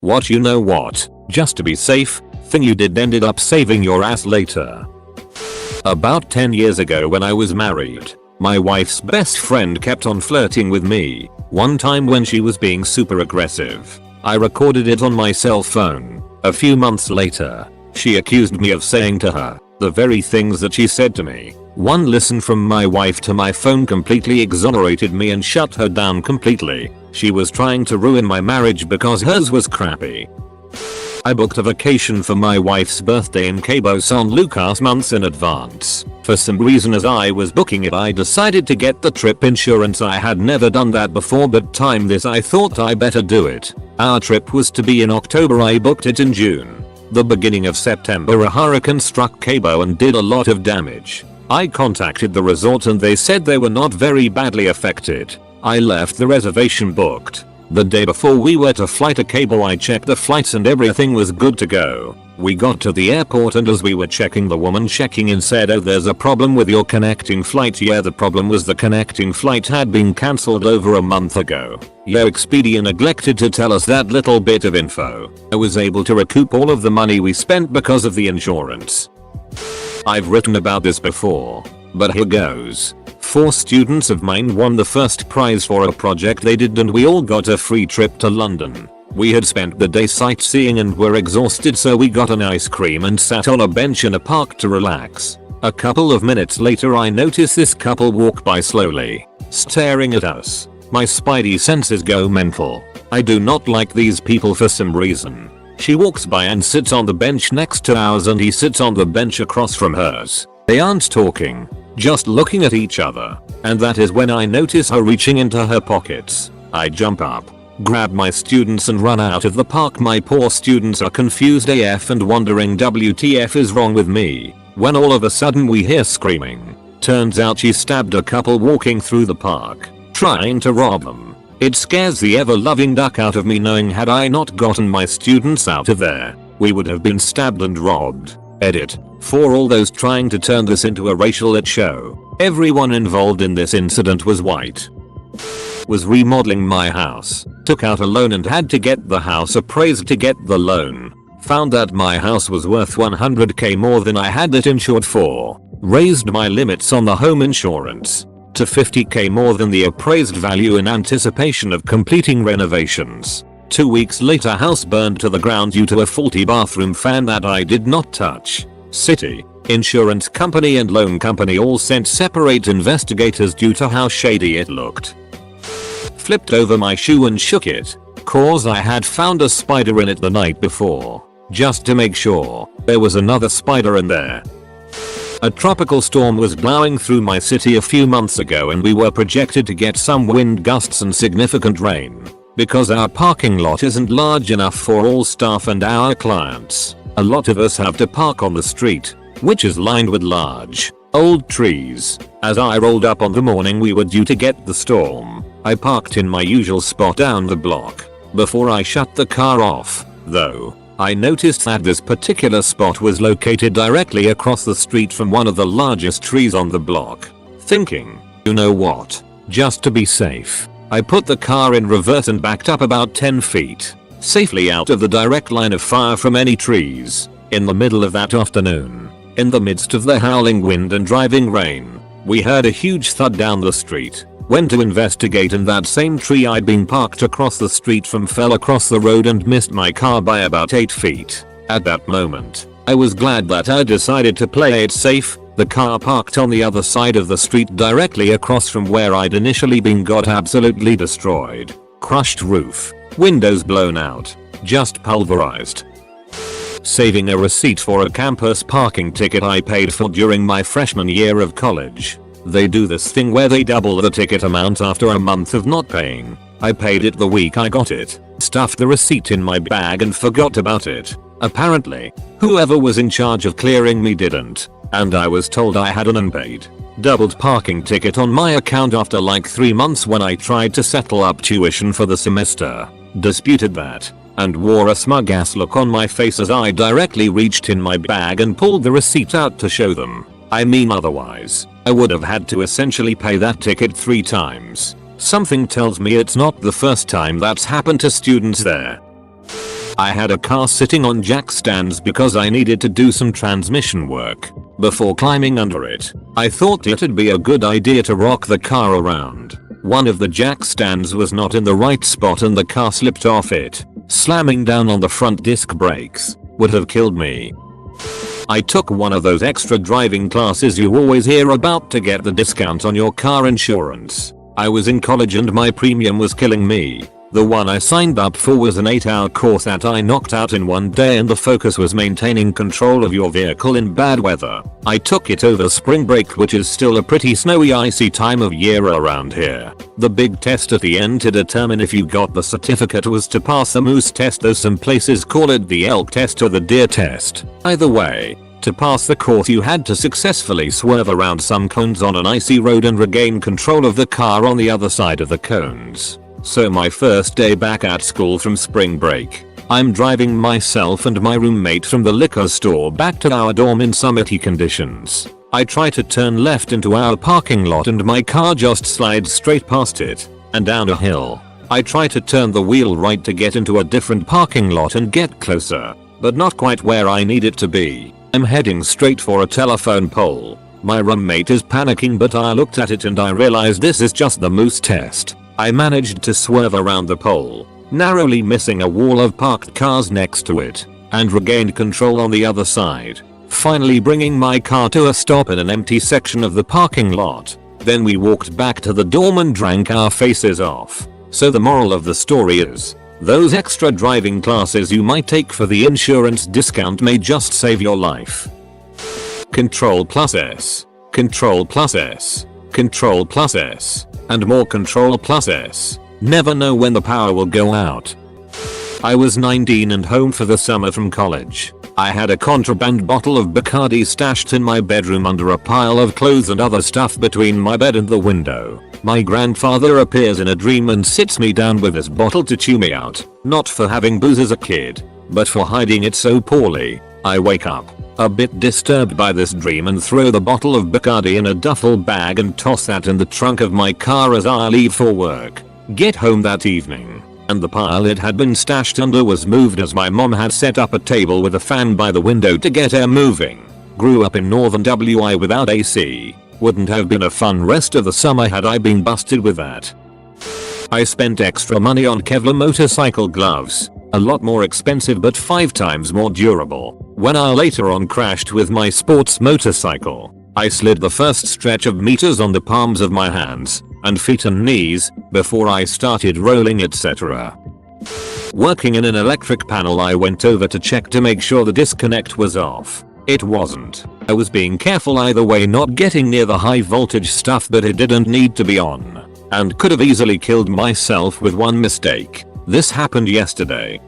What you know what? Just to be safe, thing you did ended up saving your ass later. About 10 years ago when I was married, my wife's best friend kept on flirting with me. One time when she was being super aggressive, I recorded it on my cell phone. A few months later, she accused me of saying to her the very things that she said to me. One listen from my wife to my phone completely exonerated me and shut her down completely. She was trying to ruin my marriage because hers was crappy. I booked a vacation for my wife's birthday in Cabo San Lucas months in advance. For some reason as I was booking it I decided to get the trip insurance. I had never done that before but time this I thought I better do it. Our trip was to be in October. I booked it in June. The beginning of September a hurricane struck Cabo and did a lot of damage. I contacted the resort and they said they were not very badly affected. I left the reservation booked. The day before we were to fly to Cabo I checked the flights and everything was good to go. We got to the airport and as we were checking the woman checking in said, "Oh, there's a problem with your connecting flight." Yeah, the problem was the connecting flight had been cancelled over a month ago. Yeah, Expedia neglected to tell us that little bit of info. I was able to recoup all of the money we spent because of the insurance. I've written about this before, but here goes. 4 students of mine won the first prize for a project they did and we all got a free trip to London. We had spent the day sightseeing and were exhausted so we got an ice cream and sat on a bench in a park to relax. A couple of minutes later I notice this couple walk by slowly, staring at us. My spidey senses go mental. I do not like these people for some reason. She walks by and sits on the bench next to ours and he sits on the bench across from hers. They aren't talking, just looking at each other. And that is when I notice her reaching into her pockets. I jump up, grab my students and run out of the park. My poor students are confused AF and wondering WTF is wrong with me. When all of a sudden we hear screaming. Turns out she stabbed a couple walking through the park, trying to rob them. It scares the ever-loving duck out of me knowing had I not gotten my students out of there, we would have been stabbed and robbed. Edit. For all those trying to turn this into a racial lit show, everyone involved in this incident was white. Was remodeling my house, took out a loan and had to get the house appraised to get the loan. Found that my house was worth 100k more than I had it insured for. Raised my limits on the home insurance to 50k more than the appraised value in anticipation of completing renovations. 2 weeks later house burned to the ground due to a faulty bathroom fan that I did not touch. City, insurance company and loan company all sent separate investigators due to how shady it looked. Flipped over my shoe and shook it, cause I had found a spider in it the night before. Just to make sure, there was another spider in there. A tropical storm was blowing through my city a few months ago and we were projected to get some wind gusts and significant rain. Because our parking lot isn't large enough for all staff and our clients, a lot of us have to park on the street, which is lined with large, old trees. As I rolled up on the morning we were due to get the storm, I parked in my usual spot down the block. Before I shut the car off, though, I noticed that this particular spot was located directly across the street from one of the largest trees on the block. Thinking, you know what, just to be safe, I put the car in reverse and backed up about 10 feet, safely out of the direct line of fire from any trees. In the middle of that afternoon, in the midst of the howling wind and driving rain, we heard a huge thud down the street. Went to investigate and that same tree I'd been parked across the street from fell across the road and missed my car by about 8 feet. At that moment, I was glad that I decided to play it safe. The car parked on the other side of the street directly across from where I'd initially been got absolutely destroyed. Crushed roof, windows blown out, just pulverized. Saving a receipt for a campus parking ticket I paid for during my freshman year of college. They do this thing where they double the ticket amount after a month of not paying. I paid it the week I got it, stuffed the receipt in my bag and forgot about it. Apparently, whoever was in charge of clearing me didn't, and I was told I had an unpaid, doubled parking ticket on my account after like 3 months when I tried to settle up tuition for the semester. Disputed that, and wore a smug ass look on my face as I directly reached in my bag and pulled the receipt out to show them. I mean otherwise, I would have had to essentially pay that ticket 3 times. Something tells me it's not the first time that's happened to students there. I had a car sitting on jack stands because I needed to do some transmission work. Before climbing under it, I thought it'd be a good idea to rock the car around. One of the jack stands was not in the right spot and the car slipped off it. Slamming down on the front disc brakes would have killed me. I took one of those extra driving classes you always hear about to get the discount on your car insurance. I was in college and my premium was killing me. The one I signed up for was an 8-hour course that I knocked out in one day and the focus was maintaining control of your vehicle in bad weather. I took it over spring break, which is still a pretty snowy, icy time of year around here. The big test at the end to determine if you got the certificate was to pass the moose test, though some places call it the elk test or the deer test. Either way, to pass the course you had to successfully swerve around some cones on an icy road and regain control of the car on the other side of the cones. So my first day back at school from spring break, I'm driving myself and my roommate from the liquor store back to our dorm in summity conditions. I try to turn left into our parking lot and my car just slides straight past it and down a hill. I try to turn the wheel right to get into a different parking lot and get closer, but not quite where I need it to be. I'm heading straight for a telephone pole. My roommate is panicking, but I looked at it and I realized this is just the moose test. I managed to swerve around the pole, narrowly missing a wall of parked cars next to it, and regained control on the other side, finally bringing my car to a stop in an empty section of the parking lot. Then we walked back to the dorm and drank our faces off. So the moral of the story is, those extra driving classes you might take for the insurance discount may just save your life. Control plus S, Control plus S, Control plus S, and more Control plus S. Never know when the power will go out. I was 19 and home for the summer from college. I had a contraband bottle of Bacardi stashed in my bedroom under a pile of clothes and other stuff between my bed and the window. My grandfather appears in a dream and sits me down with this bottle to chew me out, not for having booze as a kid, but for hiding it so poorly. I wake up, a bit disturbed by this dream, and throw the bottle of Bacardi in a duffel bag and toss that in the trunk of my car as I leave for work. Get home that evening, and the pile it had been stashed under was moved, as my mom had set up a table with a fan by the window to get air moving. Grew up in northern WI without AC. Wouldn't have been a fun rest of the summer had I been busted with that. I spent extra money on Kevlar motorcycle gloves, a lot more expensive but 5 times more durable. When I later on crashed with my sports motorcycle, I slid the first stretch of meters on the palms of my hands and feet and knees before I started rolling, etc. Working in an electric panel, I went over to check to make sure the disconnect was off. It wasn't. I was being careful either way, not getting near the high voltage stuff, but it didn't need to be on, and could have easily killed myself with one mistake. This happened yesterday.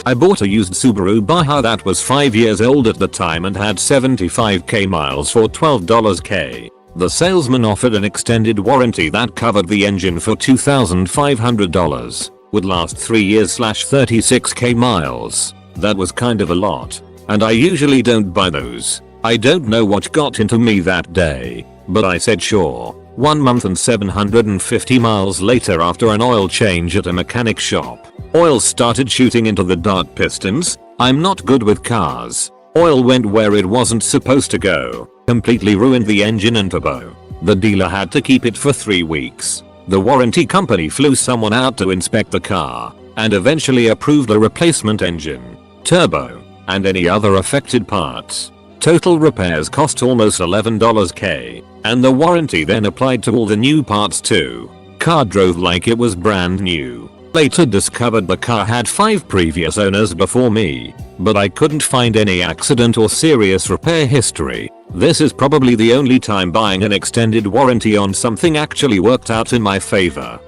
I bought a used Subaru Baja that was 5 years old at the time and had 75k miles for $12k. The salesman offered an extended warranty that covered the engine for $2,500. Would last 3 years / 36k miles. That was kind of a lot, and I usually don't buy those. I don't know what got into me that day, but I said sure. 1 month and 750 miles later, after an oil change at a mechanic shop, oil started shooting into the dark pistons. I'm not good with cars. Oil went where it wasn't supposed to go, completely ruined the engine and turbo. The dealer had to keep it for 3 weeks. The warranty company flew someone out to inspect the car and eventually approved a replacement engine, turbo, and any other affected parts. Total repairs cost almost $11k, and the warranty then applied to all the new parts too. Car drove like it was brand new. Later discovered the car had 5 previous owners before me, but I couldn't find any accident or serious repair history. This is probably the only time buying an extended warranty on something actually worked out in my favor.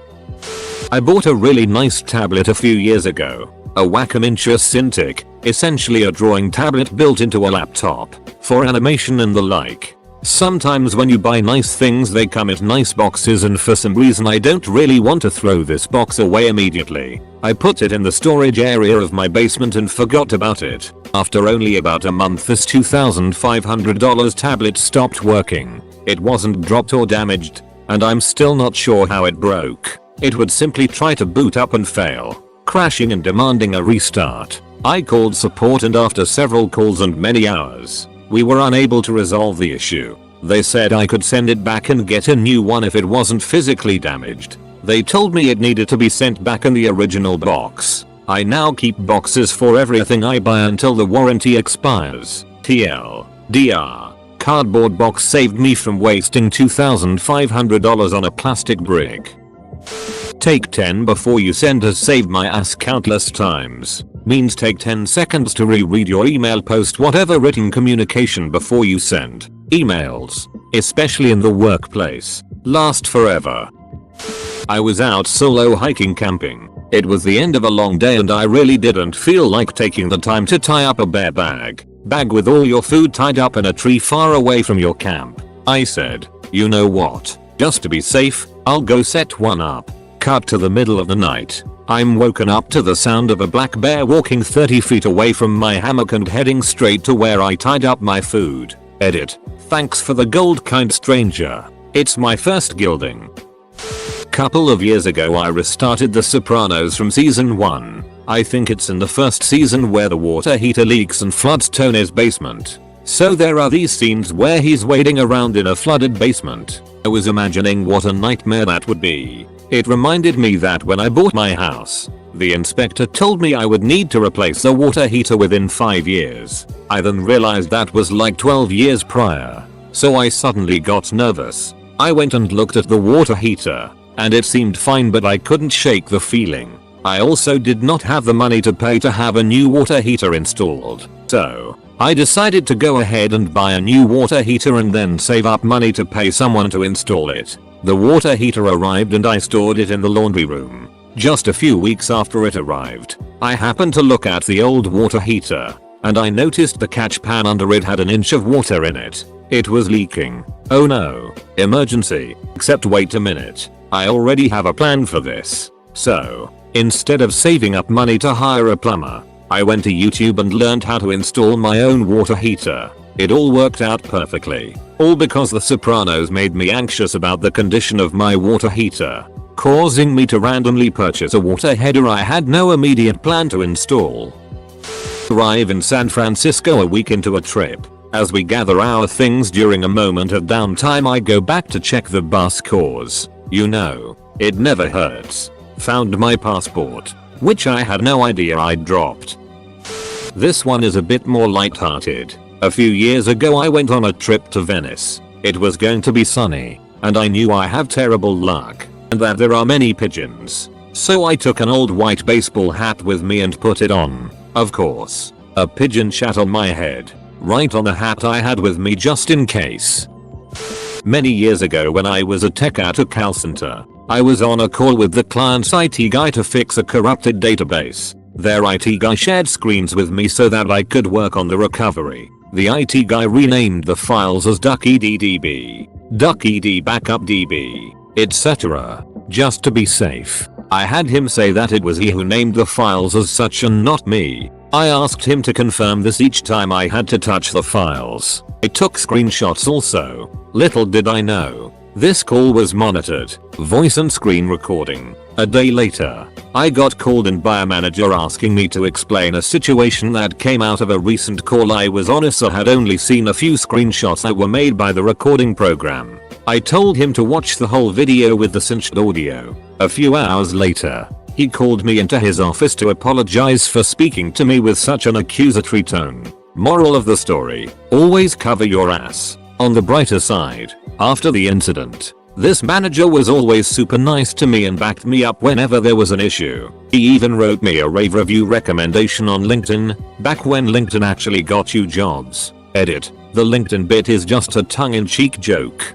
I bought a really nice tablet a few years ago. A Wacom Intuos Cintiq, essentially a drawing tablet built into a laptop, for animation and the like. Sometimes when you buy nice things they come in nice boxes, and for some reason I don't really want to throw this box away immediately. I put it in the storage area of my basement and forgot about it. After only about a month this $2,500 tablet stopped working. It wasn't dropped or damaged, and I'm still not sure how it broke. It would simply try to boot up and fail. crashing and demanding a restart. I called support, and after several calls and many hours, we were unable to resolve the issue. They said I could send it back and get a new one if it wasn't physically damaged. They told me it needed to be sent back in the original box. I now keep boxes for everything I buy until the warranty expires. TLDR. Cardboard box saved me from wasting $2,500 on a plastic brick. Take 10 before you send has saved my ass countless times. Means take 10 seconds to reread your email, post whatever written communication before you send. Emails, especially in the workplace, last forever. I was out solo hiking camping. It was the end of a long day and I really didn't feel like taking the time to tie up a bear bag with all your food tied up in a tree far away from your camp. I said, you know what, just to be safe, I'll go set one up. Cut to the middle of the night. I'm woken up to the sound of a black bear walking 30 feet away from my hammock and heading straight to where I tied up my food. Edit. Thanks for the gold, kind stranger. It's my first gilding. Couple of years ago I restarted The Sopranos from season 1. I think it's in the first season where the water heater leaks and floods Tony's basement. So there are these scenes where he's wading around in a flooded basement. I was imagining what a nightmare that would be. It reminded me that when I bought my house, the inspector told me I would need to replace the water heater within 5 years. I then realized that was like 12 years prior. So I suddenly got nervous. I went and looked at the water heater, and it seemed fine, but I couldn't shake the feeling. I also did not have the money to pay to have a new water heater installed. So I decided to go ahead and buy a new water heater and then save up money to pay someone to install it. The water heater arrived and I stored it in the laundry room. Just a few weeks after it arrived, I happened to look at the old water heater, and I noticed the catch pan under it had an inch of water in it. It was leaking. Oh no. Emergency. Except wait a minute. I already have a plan for this. So, instead of saving up money to hire a plumber, I went to YouTube and learned how to install my own water heater. It all worked out perfectly. All because The Sopranos made me anxious about the condition of my water heater, causing me to randomly purchase a water heater I had no immediate plan to install. Arrive in San Francisco a week into a trip. As we gather our things during a moment of downtime, I go back to check the bus cause, you know, it never hurts. Found my passport, which I had no idea I'd dropped. This one is a bit more lighthearted. A few years ago I went on a trip to Venice. It was going to be sunny, and I knew I have terrible luck, and that there are many pigeons. So I took an old white baseball hat with me and put it on. Of course, a pigeon shat on my head, right on the hat I had with me just in case. Many years ago when I was a tech at a call center, I was on a call with the client's IT guy to fix a corrupted database. Their IT guy shared screens with me so that I could work on the recovery. The IT guy renamed the files as DuckEDDB, DuckED Backup DB, etc. just to be safe. I had him say that it was he who named the files as such and not me. I asked him to confirm this each time I had to touch the files. I took screenshots also. Little did I know, this call was monitored, voice and screen recording. A day later, I got called in by a manager asking me to explain a situation that came out of a recent call I was on, so had only seen a few screenshots that were made by the recording program. I told him to watch the whole video with the synced audio. A few hours later, he called me into his office to apologize for speaking to me with such an accusatory tone. Moral of the story, always cover your ass. On the brighter side, after the incident, this manager was always super nice to me and backed me up whenever there was an issue. He even wrote me a rave review recommendation on LinkedIn, back when LinkedIn actually got you jobs. Edit. The LinkedIn bit is just a tongue-in-cheek joke.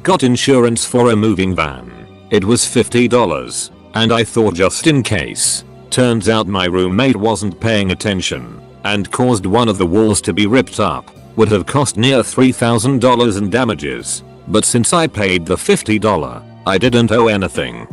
Got insurance for a moving van. It was $50, and I thought just in case. Turns out my roommate wasn't paying attention, and caused one of the walls to be ripped up. Would have cost near $3,000 in damages. But since I paid the $50, I didn't owe anything.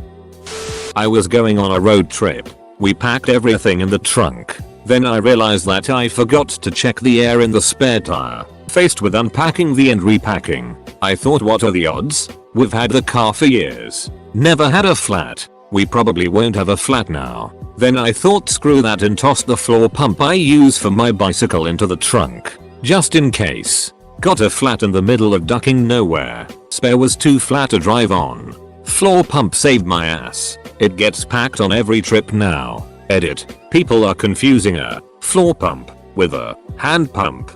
I was going on a road trip. We packed everything in the trunk. Then I realized that I forgot to check the air in the spare tire. Faced with unpacking and repacking, I thought, what are the odds? We've had the car for years. Never had a flat. We probably won't have a flat now. Then I thought screw that and tossed the floor pump I use for my bicycle into the trunk. Just in case. Got a flat in the middle of ducking nowhere. Spare was too flat to drive on. Floor pump saved my ass. It gets packed on every trip now. Edit. People are confusing a floor pump with a hand pump.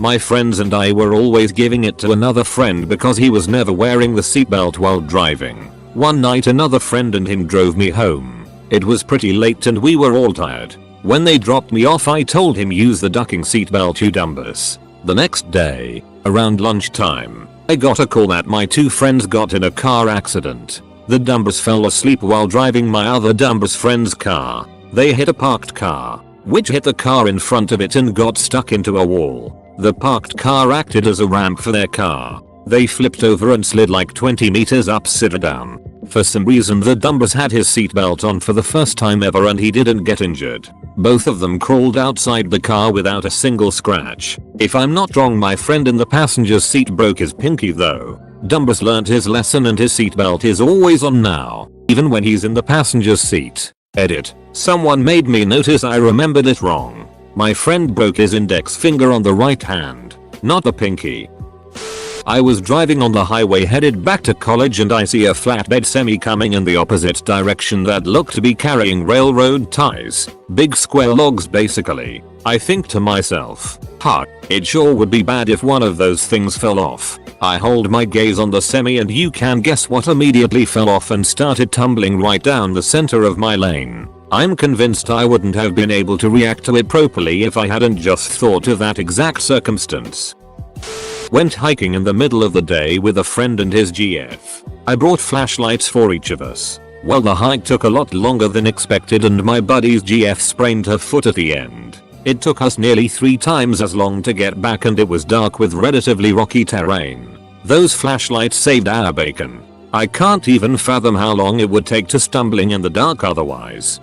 My friends and I were always giving it to another friend because he was never wearing the seatbelt while driving. One night another friend and him drove me home. It was pretty late and we were all tired. When they dropped me off I told him use the ducking seatbelt you dumbus. The next day, around lunchtime, I got a call that my two friends got in a car accident. The dumbus fell asleep while driving my other dumbus friend's car. They hit a parked car, which hit the car in front of it and got stuck into a wall. The parked car acted as a ramp for their car. They flipped over and slid like 20 meters upside down. For some reason the dumbus had his seatbelt on for the first time ever and he didn't get injured. Both of them crawled outside the car without a single scratch. If I'm not wrong my friend in the passenger's seat broke his pinky though. Dumbus learned his lesson and his seatbelt is always on now, even when he's in the passenger's seat. Edit. Someone made me notice I remembered it wrong. My friend broke his index finger on the right hand, not the pinky. I was driving on the highway headed back to college and I see a flatbed semi coming in the opposite direction that looked to be carrying railroad ties. Big square logs basically. I think to myself, huh, it sure would be bad if one of those things fell off. I hold my gaze on the semi and you can guess what immediately fell off and started tumbling right down the center of my lane. I'm convinced I wouldn't have been able to react to it properly if I hadn't just thought of that exact circumstance. Went hiking in the middle of the day with a friend and his GF. I brought flashlights for each of us. Well, the hike took a lot longer than expected and my buddy's GF sprained her foot at the end. It took us nearly 3 times as long to get back and it was dark with relatively rocky terrain. Those flashlights saved our bacon. I can't even fathom how long it would take to stumbling in the dark otherwise.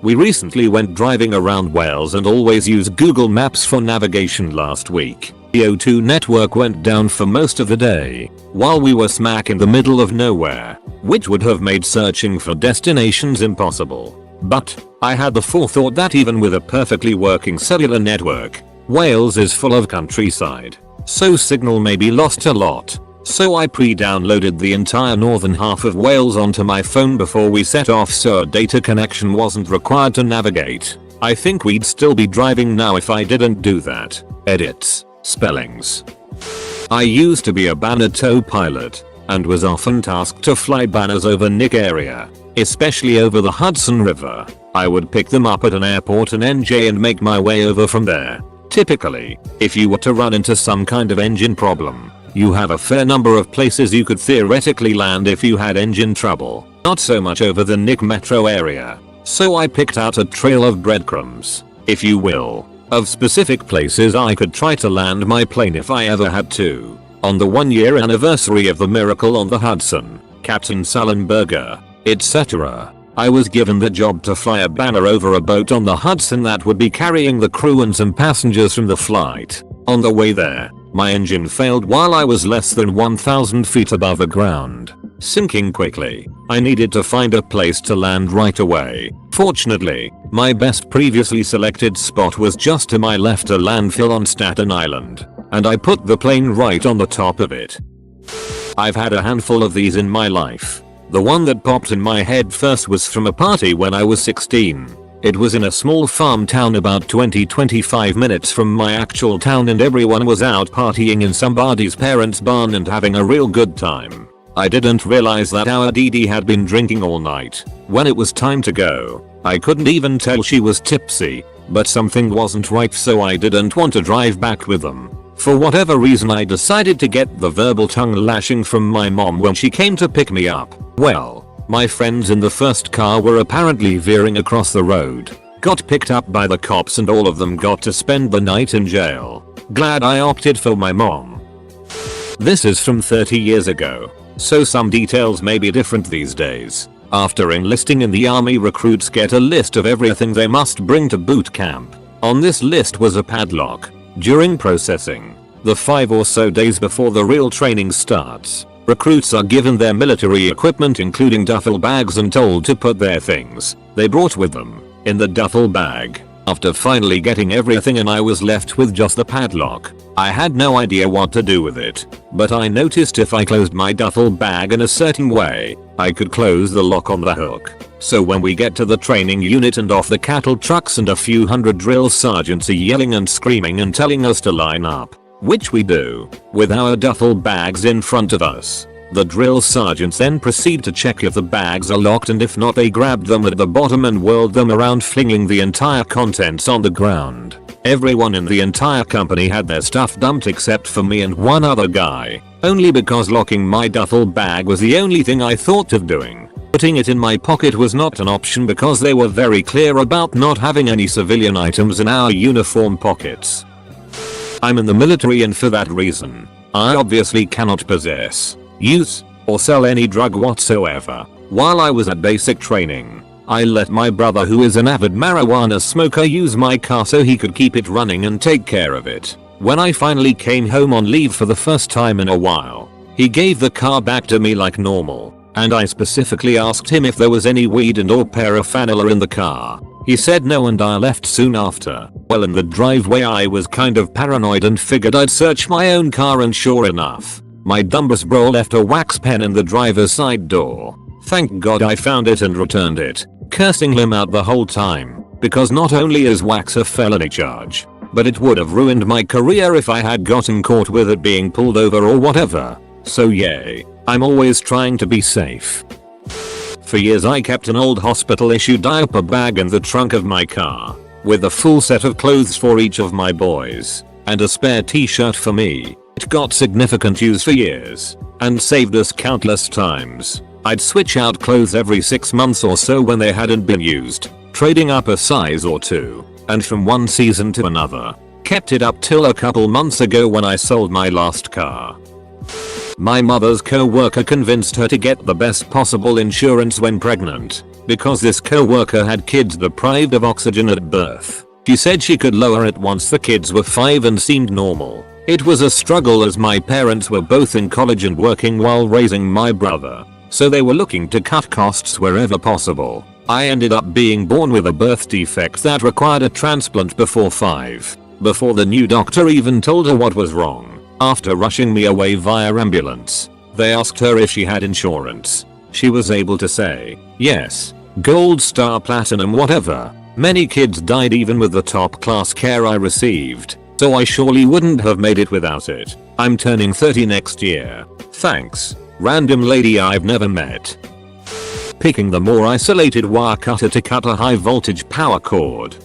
We recently went driving around Wales and always use Google Maps for navigation last week. The O2 network went down for most of the day, while we were smack in the middle of nowhere, which would have made searching for destinations impossible. But I had the forethought that even with a perfectly working cellular network, Wales is full of countryside, so signal may be lost a lot. So I pre-downloaded the entire northern half of Wales onto my phone before we set off so a data connection wasn't required to navigate. I think we'd still be driving now if I didn't do that. Edits. Spellings. I used to be a banner tow pilot and was often tasked to fly banners over Nick area, especially over the Hudson River. I would pick them up at an airport in NJ and make my way over from there. Typically, if you were to run into some kind of engine problem, you have a fair number of places you could theoretically land if you had engine trouble. Not so much over the Nick metro area. So I picked out a trail of breadcrumbs, if you will, of specific places I could try to land my plane if I ever had to. On the 1-year anniversary of the miracle on the Hudson, Captain Sullenberger, etc., I was given the job to fly a banner over a boat on the Hudson that would be carrying the crew and some passengers from the flight. On the way there, my engine failed while I was less than 1,000 feet above the ground, sinking quickly. I needed to find a place to land right away. Fortunately, my best previously selected spot was just to my left, a landfill on Staten Island, and I put the plane right on the top of it. I've had a handful of these in my life. The one that popped in my head first was from a party when I was 16. It was in a small farm town about 20-25 minutes from my actual town and everyone was out partying in somebody's parents' barn and having a real good time. I didn't realize that our DD had been drinking all night. When it was time to go, I couldn't even tell she was tipsy, but something wasn't right so I didn't want to drive back with them. For whatever reason I decided to get the verbal tongue lashing from my mom when she came to pick me up. Well, my friends in the first car were apparently veering across the road, got picked up by the cops and all of them got to spend the night in jail. Glad I opted for my mom. This is from 30 years ago, so some details may be different these days. After enlisting in the army, recruits get a list of everything they must bring to boot camp. On this list was a padlock. During processing, the 5 or so days before the real training starts, Recruits are given their military equipment including duffel bags and told to put their things they brought with them in the duffel bag. After finally getting everything and I was left with just the padlock, I had no idea what to do with it, but I noticed if I closed my duffel bag in a certain way, I could close the lock on the hook. So when we get to the training unit and off the cattle trucks and a few hundred drill sergeants are yelling and screaming and telling us to line up, which we do, with our duffel bags in front of us. The drill sergeants then proceed to check if the bags are locked, and if not they grabbed them at the bottom and whirled them around, flinging the entire contents on the ground. Everyone in the entire company had their stuff dumped except for me and one other guy, only because locking my duffel bag was the only thing I thought of doing. Putting it in my pocket was not an option because they were very clear about not having any civilian items in our uniform pockets. I'm in the military and for that reason, I obviously cannot possess, use, or sell any drug whatsoever. While I was at basic training, I let my brother, who is an avid marijuana smoker, use my car so he could keep it running and take care of it. When I finally came home on leave for the first time in a while, he gave the car back to me like normal, and I specifically asked him if there was any weed and or paraphernalia in the car. He said no and I left soon after. Well, in the driveway I was kind of paranoid and figured I'd search my own car, and sure enough, my dumbass bro left a wax pen in the driver's side door. Thank God I found it and returned it, cursing him out the whole time, because not only is wax a felony charge, but it would have ruined my career if I had gotten caught with it being pulled over or whatever. So yay, I'm always trying to be safe. For years I kept an old hospital issue diaper bag in the trunk of my car, with a full set of clothes for each of my boys, and a spare t-shirt for me. It got significant use for years, and saved us countless times. I'd switch out clothes every 6 months or so when they hadn't been used, trading up a size or two, and from one season to another. Kept it up till a couple months ago when I sold my last car. My mother's co-worker convinced her to get the best possible insurance when pregnant, because this co-worker had kids deprived of oxygen at birth. She said she could lower it once the kids were 5 and seemed normal. It was a struggle as my parents were both in college and working while raising my brother, so they were looking to cut costs wherever possible. I ended up being born with a birth defect that required a transplant before 5, before the new doctor even told her what was wrong. After rushing me away via ambulance, they asked her if she had insurance. She was able to say, yes, gold star, platinum, whatever. Many kids died even with the top class care I received, so I surely wouldn't have made it without it. I'm turning 30 next year. Thanks, random lady I've never met. Picking the more isolated wire cutter to cut a high voltage power cord.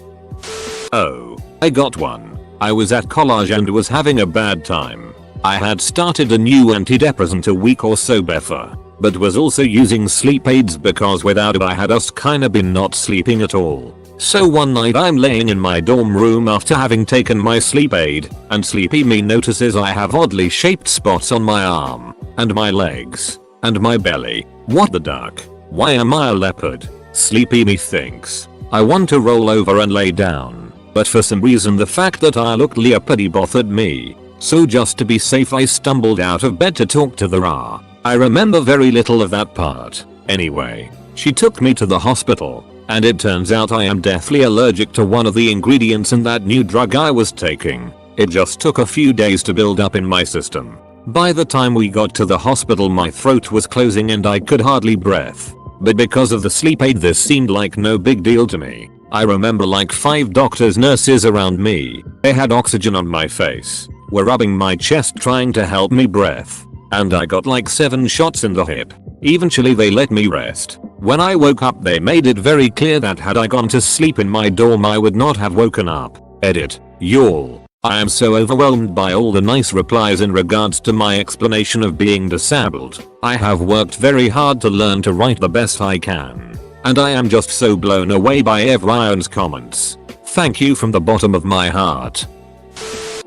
Oh, I got one. I was at college and was having a bad time. I had started a new antidepressant a week or so before, but was also using sleep aids because without it I had kinda been not sleeping at all. So one night I'm laying in my dorm room after having taken my sleep aid, and Sleepy Me notices I have oddly shaped spots on my arm, and my legs, and my belly. What the duck? Why am I a leopard? Sleepy Me thinks. I want to roll over and lay down, but for some reason the fact that I looked leopardy bothered me. So just to be safe I stumbled out of bed to talk to the Ra. I remember very little of that part. Anyway, she took me to the hospital, and it turns out I am deathly allergic to one of the ingredients in that new drug I was taking. It just took a few days to build up in my system. By the time we got to the hospital my throat was closing and I could hardly breathe. But because of the sleep aid this seemed like no big deal to me. I remember like 5 doctors, nurses around me. They had oxygen on my face, were rubbing my chest trying to help me breathe. And I got like 7 shots in the hip. Eventually they let me rest. When I woke up they made it very clear that had I gone to sleep in my dorm I would not have woken up. Edit. Y'all. I am so overwhelmed by all the nice replies in regards to my explanation of being disabled. I have worked very hard to learn to write the best I can. And I am just so blown away by everyone's comments. Thank you from the bottom of my heart.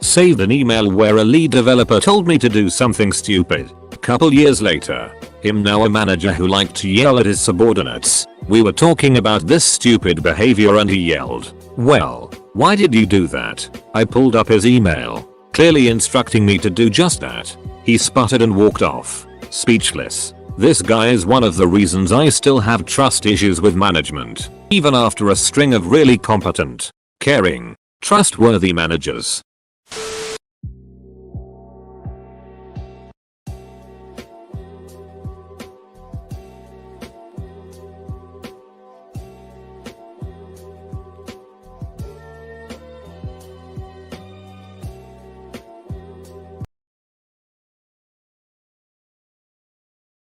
Saved an email where a lead developer told me to do something stupid. Couple years later, him now a manager who liked to yell at his subordinates. We were talking about this stupid behavior and he yelled, "Well, why did you do that?" I pulled up his email, clearly instructing me to do just that. He sputtered and walked off. Speechless. This guy is one of the reasons I still have trust issues with management, even after a string of really competent, caring, trustworthy managers.